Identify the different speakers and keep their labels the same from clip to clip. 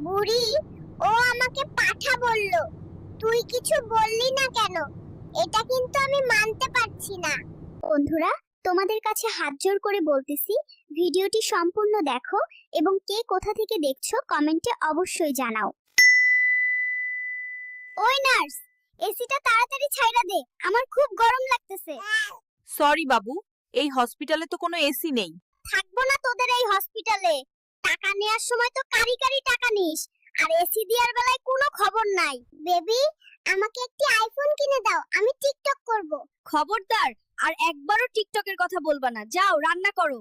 Speaker 1: বুড়ি, ও আমাকে পাঠা বলল। তুই কিছু বললি না কেন? এটা কিন্তু আমি মানতে পারছি না। বন্ধুরা, তোমাদের কাছে হাত জোড় করে বলতেছি, ভিডিওটি সম্পূর্ণ দেখো এবং কে কোথা থেকে দেখছো কমেন্টে অবশ্যই জানাও। ওই নার্স, এসিটা তাড়াতাড়ি ছাইড়া দে, আমার খুব গরম লাগতেছে।
Speaker 2: সরি বাবু, এই হসপিটালে তো কোনো এসি নেই।
Speaker 1: থাকবো না তোদের এই হসপিটালে। টাকা নেয়ার সময় তো কারি কারি টাকা নিস, আর এসি দেওয়ার বেলায় কোনো খবর নাই। বেবি, আমাকে একটি আইফোন কিনে দাও, আমি টিকটক করব।
Speaker 2: খবরদার, আর একবারও টিকটকের কথা বলবা না। যাও রান্না করো।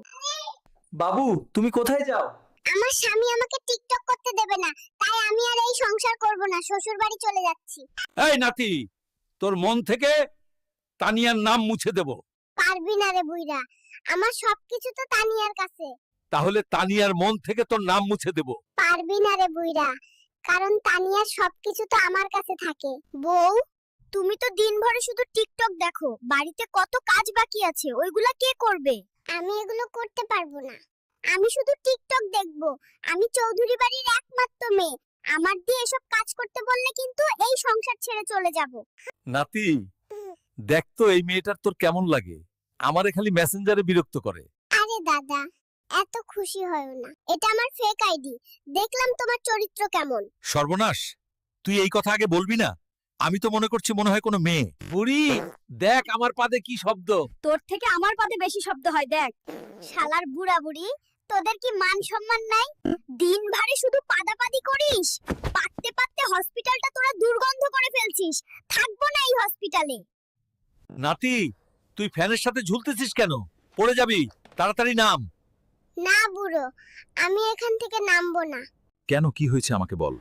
Speaker 3: বাবু, তুমি কোথায় যাও?
Speaker 1: আমার স্বামী আমাকে টিকটক করতে দেবে না, তাই আমি আর এই সংসার করব না, শ্বশুর বাড়ি চলে যাচ্ছি।
Speaker 4: এই নাতি, তোর মন থেকে তানিয়ার নাম মুছে দেব।
Speaker 1: পারবি না রে বুইরা, আমার সবকিছু তো তানিয়ার কাছে।
Speaker 4: তাহলে তানিয়ার মন থেকে তোর নাম মুছে দেব।
Speaker 1: পারবি না রে বুইরা, কারণ তানিয়ার সবকিছু তো আমার কাছে থাকে। বউ, তুমি তো দিনভরে শুধু টিকটক দেখো, বাড়িতে কত কাজ বাকি আছে, ওইগুলা কে করবে? আমি এগুলো করতে পারবো না, আমি শুধু টিকটক দেখবো। আমি চৌধুরী বাড়ির একমাত্র মেয়ে, আমার দিয়ে এসব কাজ করতে বললে কিন্তু এই সংসার ছেড়ে চলে যাব।
Speaker 4: নাতি, দেখ তো এই মেয়েটার তোর কেমন লাগে। আমারে খালি মেসেঞ্জারে বিরক্ত করে।
Speaker 1: আরে দাদা, এত খুশি হয়ো না, এটা আমার ফেক আইডি। দেখলাম তোমার চরিত্র কেমন।
Speaker 4: সর্বনাশ, তুই এই কথা আগে বলবি না। আমি তো মনে করছি মনে হয় কোনো মেয়ে। বুড়ি, দেখ আমার পাদে কি শব্দ।
Speaker 2: তোর থেকে আমার পাতে বেশি শব্দ হয়, দেখ।
Speaker 1: শালার বুড়া বুড়ি, তোদের কি মান সম্মান নাই? দিনভরে শুধু পাদাপাদি করিস, পাততে পাততে হসপিটালটা তোরা দুর্গন্ধ করে ফেলছিস। থাকবো না এই হসপিটালে।
Speaker 4: নাতি, তুই ফ্যানের সাথে ঝুলতেছিস কেন? পড়ে যাবি, তাড়াতাড়ি নাম।
Speaker 1: না বুড়ো, আমি এখান থেকে নামবো না।
Speaker 4: কেন, কি হয়েছে আমাকে বল।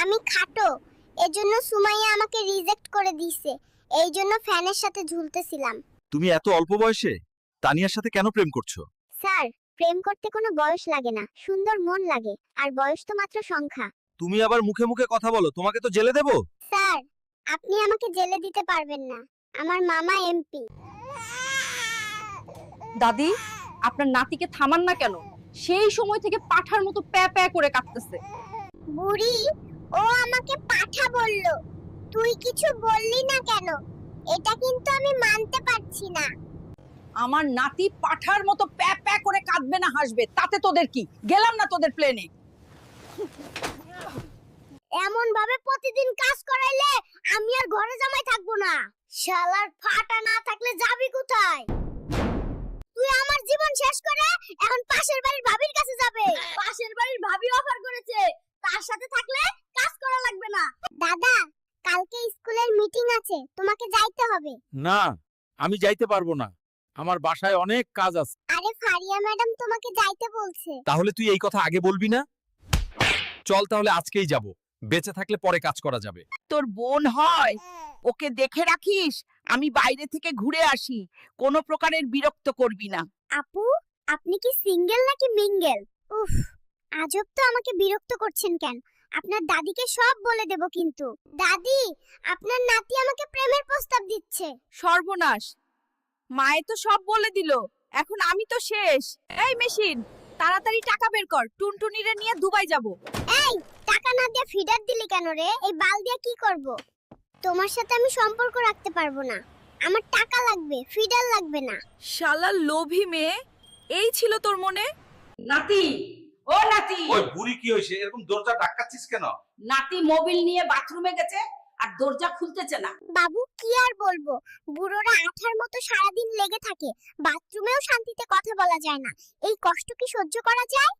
Speaker 1: আমি খাটো, এজন্য সুমাইয়া আমাকে রিজেক্ট করে দিয়েছে। এই জন্য ফ্যানের সাথে ঝুলতেছিলাম।
Speaker 4: তুমি এত অল্প বয়সে তানিয়ার সাথে কেন প্রেম করছো?
Speaker 1: স্যার, প্রেম করতে কোনো বয়স লাগে না, সুন্দর মন লাগে, আর বয়স তো মাত্র সংখ্যা।
Speaker 4: তুমি আবার মুখে মুখে কথা বলো, তোমাকে তো জেলে দেব।
Speaker 1: স্যার, আপনি আমাকে জেলে দিতে পারবেন না, আমার মামা এমপি।
Speaker 2: দাদি, আপনার নাতিকে থামান না কেন? সেই সময় থেকে পাঠার মতো প্যা প্যা করে কাঁদতেছে।
Speaker 1: বুড়ি, ও আমাকে পাঠা বলল। তুই কিছু বললি না কেন? এটা কিন্তু আমি মানতে পারছি না।
Speaker 2: আমার নাতি পাঠার মতো প্যা প্যা করে কাঁদবে না হাসবে, তাতে তোদের কি? গেলাম না তোদের প্লেনে।
Speaker 1: এমন ভাবে প্রতিদিন কাজ করাইলে আমি আর ঘরে জামাই থাকবো না। শালার ফাটা না থাকলে যাবি কোথায়? তুই আমার জীবন শেষ করে এখন পাশের বাড়ির ভাবির কাছে যাবে। পাশের বাড়ির ভাবি অফার করেছে, তার সাথে থাকলে কাজ করা লাগবে না। দাদা, কালকে স্কুলের মিটিং আছে, তোমাকে যাইতে হবে।
Speaker 4: না, আমি যাইতে পারবো না, আমার বাসায় অনেক কাজ আছে।
Speaker 1: আরে ফারিয়া ম্যাডাম তোমাকে যাইতে বলছে।
Speaker 4: তাহলে তুই এই কথা আগে বলবি না? চল তাহলে আজকেই যাব, বেঁচে থাকলে পরে কাজ করা যাবে।
Speaker 2: তোর বোন হয়, ওকে দেখে রাখিস। আমি বাইরে থেকে ঘুরে আসি, কোনো প্রকারের বিরক্ত করবি না।
Speaker 1: আপু, আপনি কি সিঙ্গেল নাকি মিঙ্গেল? উফ, আজব তো, আমাকে বিরক্ত করছেন কেন? আপনার দাদিকে সব বলে দেব কিন্তু। দাদি, আপনার নাতি আমাকে প্রেমের প্রস্তাব দিচ্ছে।
Speaker 2: সর্বনাশ, মায়ে তো সব বলে দিল, এখন আমি তো শেষ। এই মেশিন, তাড়াতাড়ি টাকা বের কর, টুনটুনিরে নিয়ে দুবাই যাব।
Speaker 1: এই, টাকা না দিয়ে ফিডার দিলি কেন রে? এই বাল দিয়ে কি করব? তোমার সাথে আমি সম্পর্ক রাখতে পারবো না, আমার টাকা লাগবে, ফিডার লাগবে না।
Speaker 2: শালা লোভী মেয়ে, এই ছিল তোর মনে? নাতি, ও নাতি।
Speaker 4: ওই বুড়ি কি হইছে, এরকম দরজা ধাক্কাচ্ছিস কেন?
Speaker 2: নাতি মোবাইল নিয়ে বাথরুমে গেছে আর দরজা খুলতেছে না।
Speaker 1: বাবু, কি আর বলবো, বুড়োরা আঠার মতো সারাদিন লেগে থাকে, বাথরুমেও শান্তিতে কথা বলা যায় না। এই কষ্ট কি সহ্য করা যায়?